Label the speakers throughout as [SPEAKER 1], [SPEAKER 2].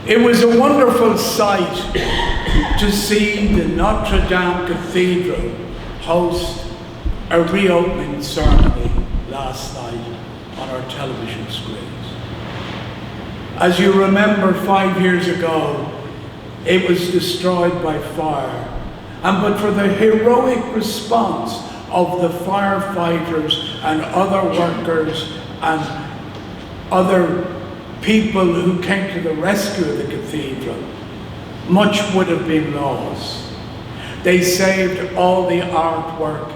[SPEAKER 1] It was a wonderful sight to see the Notre Dame Cathedral host a reopening ceremony last night on our television screens. As you remember, 5 years ago, it was destroyed by fire. But for the heroic response of the firefighters and other workers and other people who came to the rescue of the cathedral, much would have been lost. They saved all the artwork.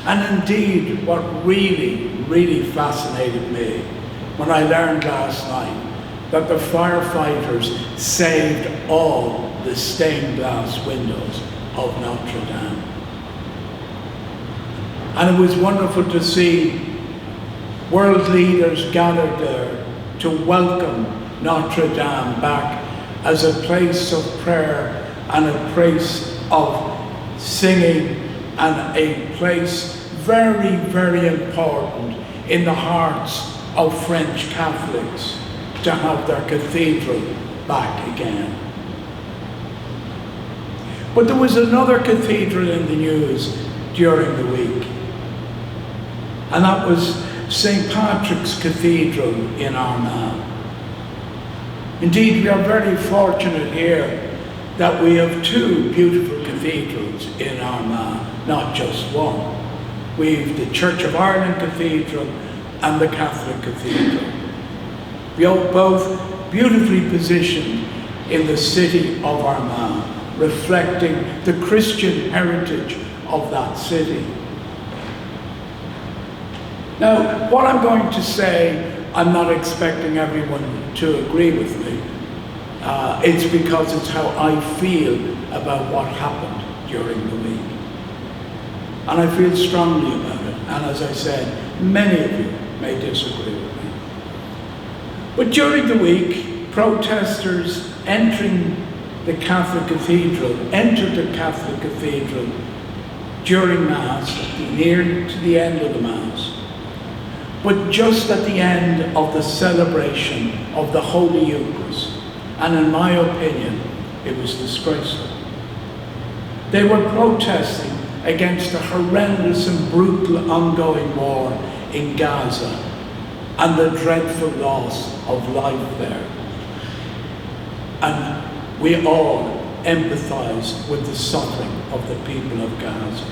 [SPEAKER 1] And indeed, what really fascinated me when I learned last night that the firefighters saved all the stained glass windows of Notre Dame. And it was wonderful to see world leaders gathered there to welcome Notre Dame back as a place of prayer and a place of singing and a place very important in the hearts of French Catholics to have their cathedral back again. But there was another cathedral in the news during the week, and that was St. Patrick's Cathedral in Armagh. Indeed, we are very fortunate here that we have two beautiful cathedrals in Armagh, not just one. We've the Church of Ireland Cathedral and the Catholic Cathedral. We are both beautifully positioned in the city of Armagh, reflecting the Christian heritage of that city. Now, what I'm going to say, I'm not expecting everyone to agree with me. It's because it's how I feel about what happened during the week. And I feel strongly about it. And as I said, many of you may disagree with me. But during the week, protesters entered the Catholic Cathedral during Mass, near to the end of the Mass. But just at the end of the celebration of the Holy Eucharist. And in my opinion, it was disgraceful. They were protesting against the horrendous and brutal ongoing war in Gaza and the dreadful loss of life there. And we all empathize with the suffering of the people of Gaza.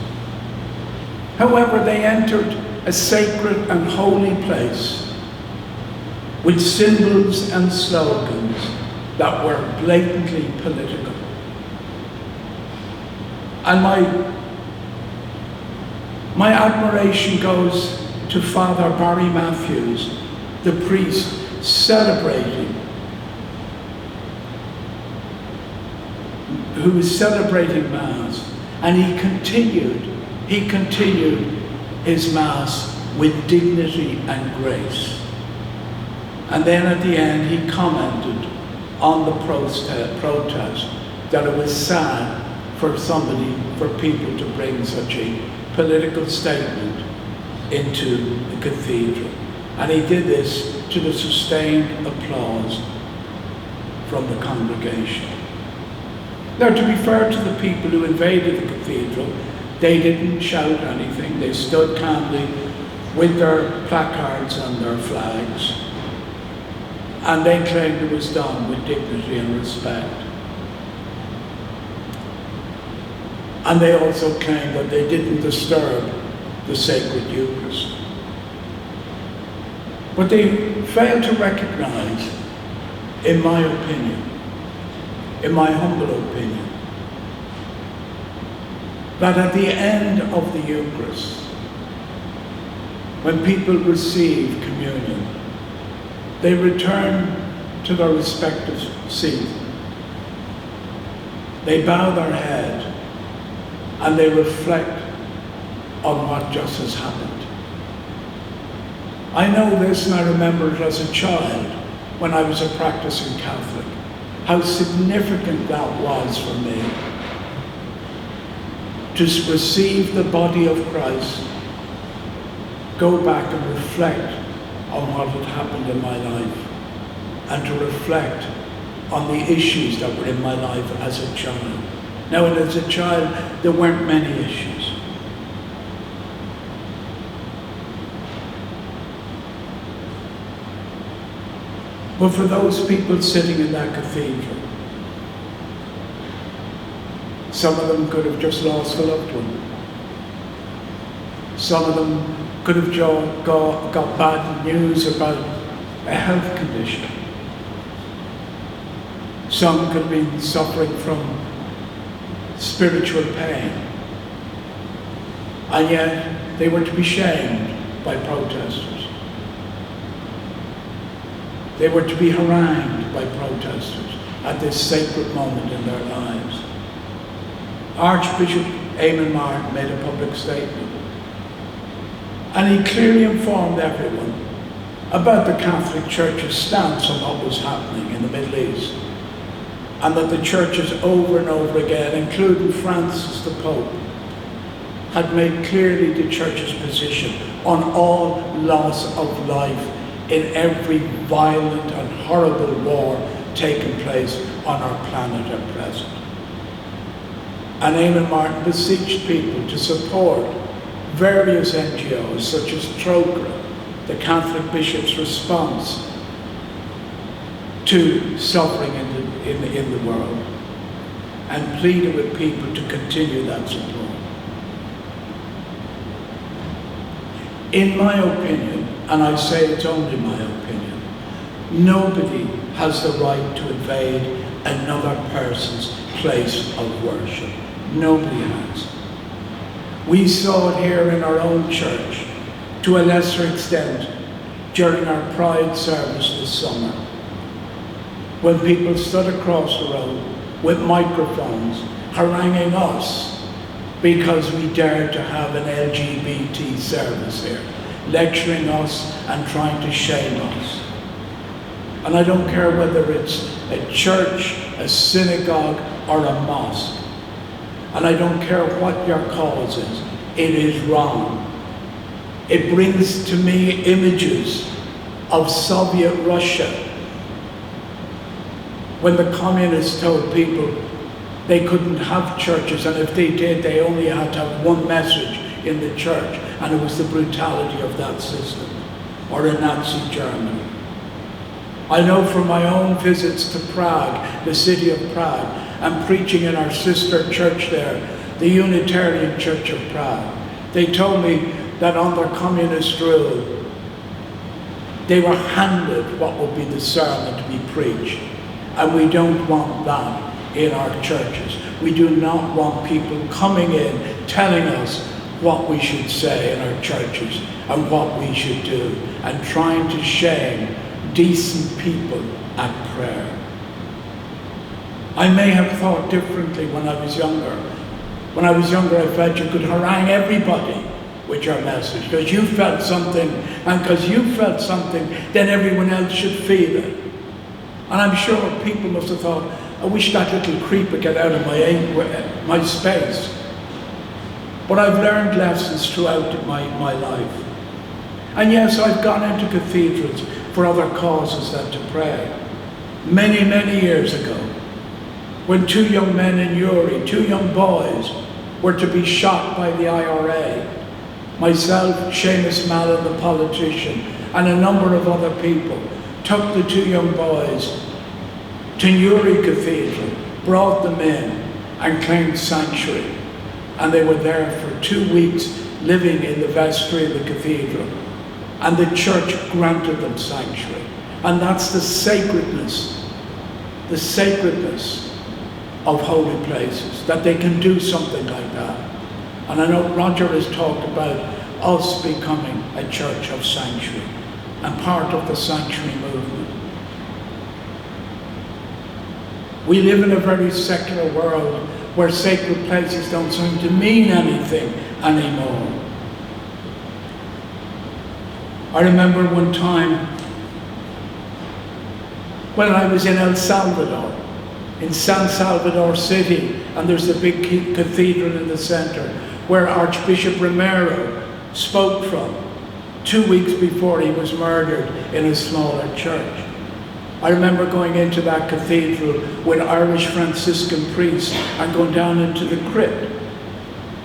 [SPEAKER 1] However, they entered a sacred and holy place with symbols and slogans that were blatantly political. And my admiration goes to Father Barry Matthews, the priest who was celebrating Mass, and he continued his Mass with dignity and grace. And then at the end, he commented on the protest that it was sad for people to bring such a political statement into the cathedral. And he did this to the sustained applause from the congregation. Now, to be fair to the people who invaded the cathedral, they didn't shout anything. They stood calmly with their placards and their flags. And they claimed it was done with dignity and respect. And they also claimed that they didn't disturb the sacred Eucharist. But they failed to recognize, in my opinion, in my humble opinion, that at the end of the Eucharist, when people receive communion, they return to their respective seat. They bow their head and they reflect on what just has happened. I know this, and I remember it as a child when I was a practicing Catholic, how significant that was for me to receive the body of Christ, go back and reflect on what had happened in my life, and to reflect on the issues that were in my life as a child. Now, as a child, there weren't many issues. But for those people sitting in that cathedral, some of them could have just lost a loved one. Some of them could have got bad news about a health condition. Some could have been suffering from spiritual pain. And yet they were to be shamed by protesters. They were to be harangued by protesters at this sacred moment in their lives. Archbishop Eamon Martin made a public statement, and he clearly informed everyone about the Catholic Church's stance on what was happening in the Middle East, and that the churches over and over again, including Francis the Pope, had made clearly the Church's position on all loss of life in every violent and horrible war taking place on our planet at present. And Eamon Martin beseeched people to support various NGOs such as TROCRA, the Catholic Bishop's response to suffering in the world, and pleaded with people to continue that support. In my opinion, and I say it's only my opinion, nobody has the right to invade another person's place of worship. Nobody has. We saw it here in our own church, to a lesser extent, during our Pride service this summer, when people stood across the road with microphones haranguing us because we dared to have an LGBT service here, lecturing us and trying to shame us. And I don't care whether it's a church, a synagogue, or a mosque. And I don't care what your cause is, it is wrong. It brings to me images of Soviet Russia, when the communists told people they couldn't have churches, and if they did, they only had to have one message in the church, and it was the brutality of that system, or in Nazi Germany. I know from my own visits to Prague, the city of Prague, and preaching in our sister church there, the Unitarian Church of Prague, they told me that under communist rule, they were handed what would be the sermon to be preached. And we don't want that in our churches. We do not want people coming in telling us what we should say in our churches and what we should do, and trying to shame decent people at prayer. I may have thought differently when I was younger. When I was younger, I felt you could harangue everybody with your message, because you felt something, and because you felt something, then everyone else should feel it. And I'm sure people must have thought, I wish that little creep would get out of my space. But I've learned lessons throughout my life. And yes, I've gone into cathedrals for other causes than to pray. Many, many years ago, when two young men in Uri, two young boys, were to be shot by the IRA, myself, Seamus Mallon, the politician, and a number of other people, took the two young boys to Uri Cathedral, brought them in, and claimed sanctuary. And they were there for 2 weeks, living in the vestry of the cathedral. And the church granted them sanctuary. And that's the sacredness of holy places, that they can do something like that. And I know Roger has talked about us becoming a church of sanctuary, and part of the sanctuary movement. We live in a very secular world where sacred places don't seem to mean anything anymore. I remember one time when I was in El Salvador, in San Salvador City, and there's a big cathedral in the center where Archbishop Romero spoke from 2 weeks before he was murdered in a smaller church. I remember going into that cathedral with Irish Franciscan priests and going down into the crypt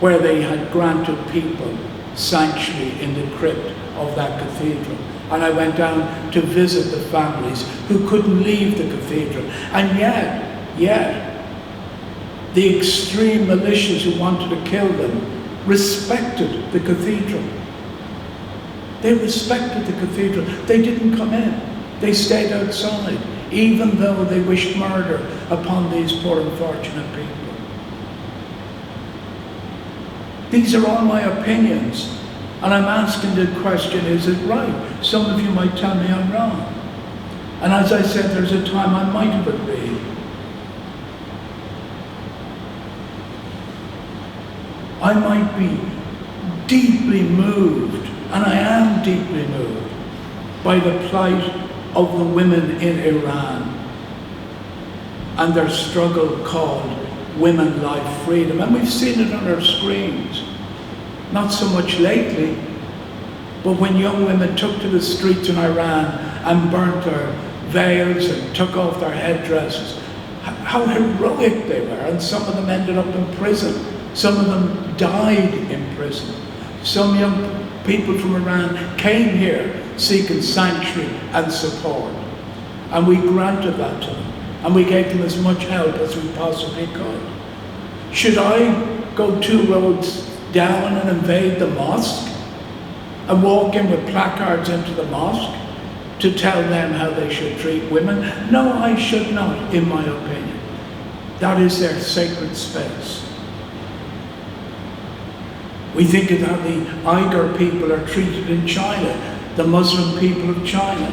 [SPEAKER 1] where they had granted people sanctuary in the crypt of that cathedral. And I went down to visit the families who couldn't leave the cathedral. And yet, the extreme militias who wanted to kill them respected the cathedral. They respected the cathedral. They didn't come in. They stayed outside, even though they wished murder upon these poor unfortunate people. These are all my opinions. And I'm asking the question, is it right? Some of you might tell me I'm wrong. And as I said, there's a time I might have agreed. I might be deeply moved, and I am deeply moved, by the plight of the women in Iran and their struggle called Women, Life, Freedom. And we've seen it on our screens. Not so much lately, but when young women took to the streets in Iran and burnt their veils and took off their headdresses, how heroic they were. And some of them ended up in prison. Some of them died in prison. Some young people from Iran came here seeking sanctuary and support. And we granted that to them. And we gave them as much help as we possibly could. Should I go 2 roads down and invade the mosque and walk in with placards into the mosque to tell them how they should treat women? No, I should not, in my opinion. That is their sacred space. We think of how the Uyghur people are treated in China, the Muslim people of China,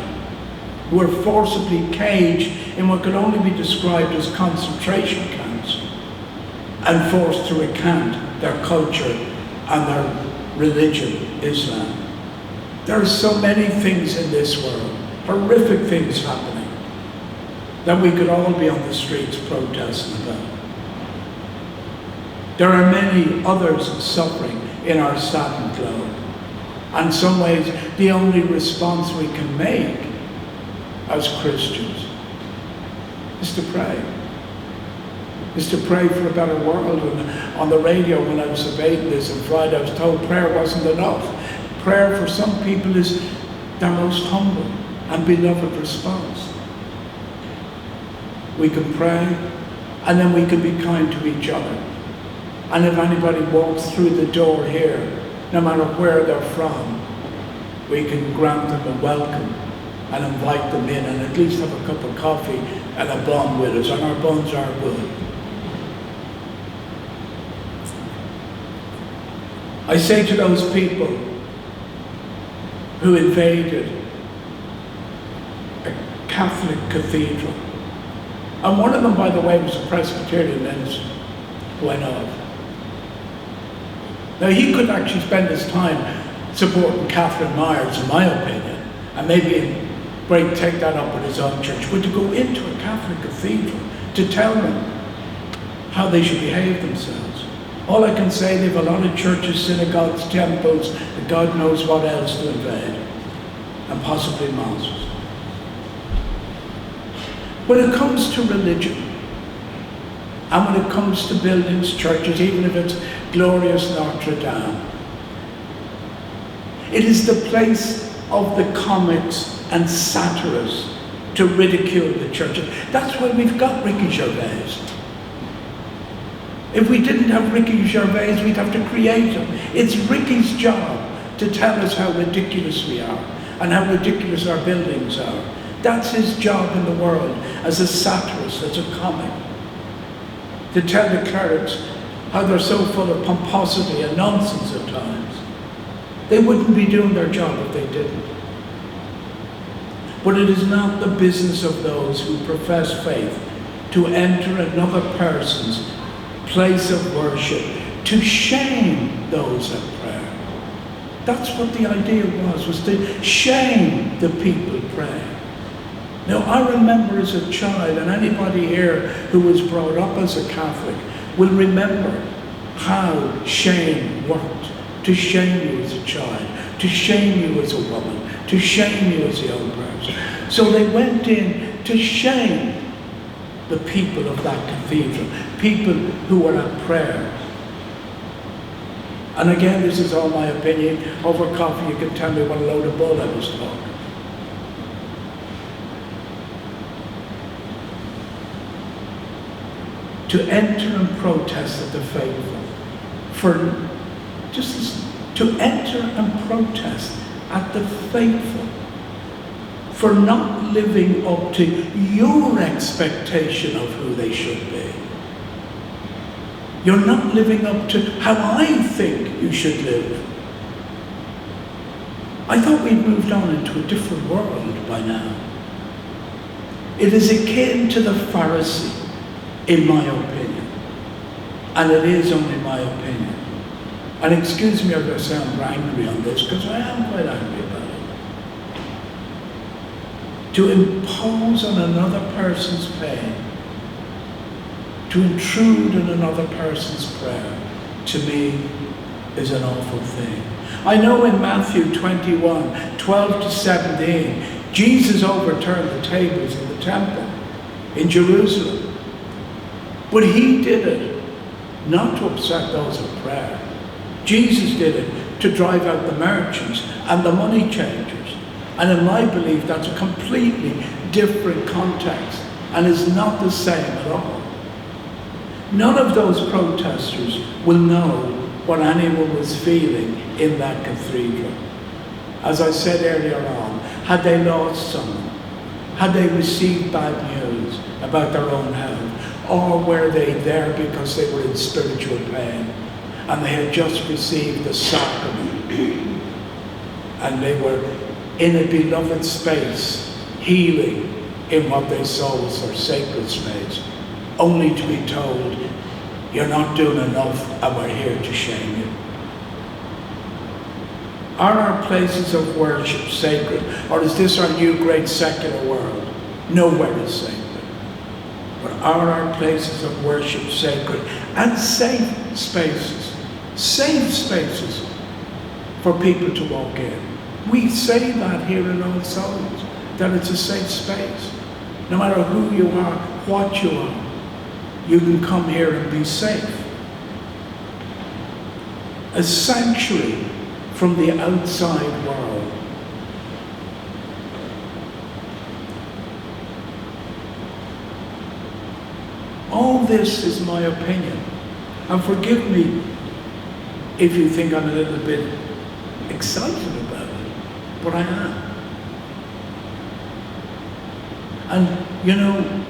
[SPEAKER 1] who are forcibly caged in what could only be described as concentration camps and forced to recant their culture and their religion, Islam. There are so many things in this world, horrific things happening, that we could all be on the streets protesting about. There are many others suffering in our saddened globe. And in some ways, the only response we can make as Christians is to pray. Is to pray for a better world. And on the radio when I was debating this on Friday, I was told prayer wasn't enough. Prayer for some people is their most humble and beloved response. We can pray, and then we can be kind to each other. And if anybody walks through the door here, no matter where they're from, we can grant them a welcome and invite them in and at least have a cup of coffee and a bun with us, and our buns are good. I say to those people who invaded a Catholic cathedral, and one of them, by the way, was a Presbyterian minister who went off. Now, he could actually spend his time supporting Catherine Myers, in my opinion, and maybe take that up with his own church, but to go into a Catholic cathedral to tell them how they should behave themselves. All I can say, they have a lot of churches, synagogues, temples, and God knows what else to invade, and possibly mosques. When it comes to religion, and when it comes to buildings, churches, even if it's glorious Notre Dame, it is the place of the comics and satirists to ridicule the churches. That's why we've got Ricky Gervais. If we didn't have Ricky Gervais, we'd have to create him. It's Ricky's job to tell us how ridiculous we are and how ridiculous our buildings are. That's his job in the world as a satirist, as a comic. To tell the clerics how they're so full of pomposity and nonsense at times. They wouldn't be doing their job if they didn't. But it is not the business of those who profess faith to enter another person's place of worship to shame those at prayer. That's what the idea was to shame the people praying. Now, I remember as a child, and anybody here who was brought up as a Catholic will remember how shame worked. To shame you as a child, to shame you as a woman, to shame you as a young person. So they went in to shame the people of that cathedral, people who were at prayer. And again, this is all my opinion. Over coffee, you can tell me what a load of bull I was talking. To enter and protest at the faithful, to enter and protest at the faithful for not living up to your expectation of who they should be. You're not living up to how I think you should live. I thought we'd moved on into a different world by now. It is akin to the Pharisee, in my opinion. And it is only my opinion. And excuse me if I sound angry on this, because I am quite angry about it. To impose on another person's pain, to intrude in another person's prayer, to me, is an awful thing. I know in Matthew 21, 12 to 17, Jesus overturned the tables in the temple in Jerusalem. But he did it not to upset those in prayer. Jesus did it to drive out the merchants and the money changers. And in my belief, that's a completely different context and is not the same at all. None of those protesters will know what anyone was feeling in that cathedral. As I said earlier on, had they lost someone? Had they received bad news about their own health? Or were they there because they were in spiritual pain and they had just received the sacrament and they were in a beloved space, healing in what they saw was their sacred space, only to be told, you're not doing enough and we're here to shame you? Are our places of worship sacred, or is this our new great secular world? Nowhere is sacred. But are our places of worship sacred and safe spaces for people to walk in? We say that here in Old Souls, that it's a safe space. No matter who you are, what you are, you can come here and be safe. A sanctuary from the outside world. All this is my opinion. And forgive me if you think I'm a little bit excited about it, but I am. And you know,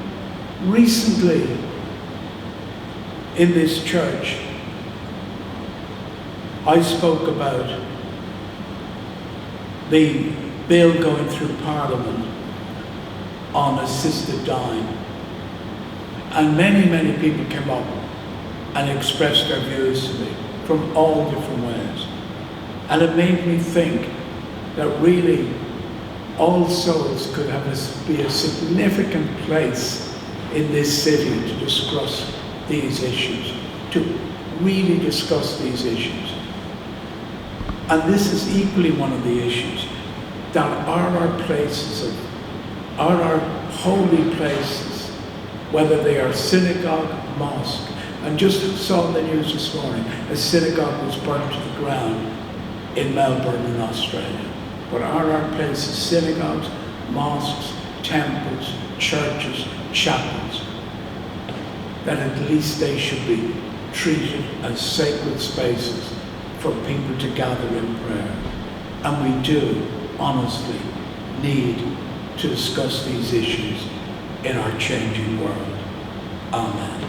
[SPEAKER 1] recently in this church, I spoke about the bill going through Parliament on assisted dying. And many, many people came up and expressed their views to me from all different ways. And it made me think that really All Souls could be a significant place in this city to discuss these issues, to really discuss these issues. And this is equally one of the issues, that are our holy places, whether they are synagogue, mosque. And just saw in the news this morning, a synagogue was burnt to the ground in Melbourne in Australia. But are our places synagogues, mosques, temples, churches, chapels, that at least they should be treated as sacred spaces for people to gather in prayer? And we do, honestly, need to discuss these issues in our changing world. Amen.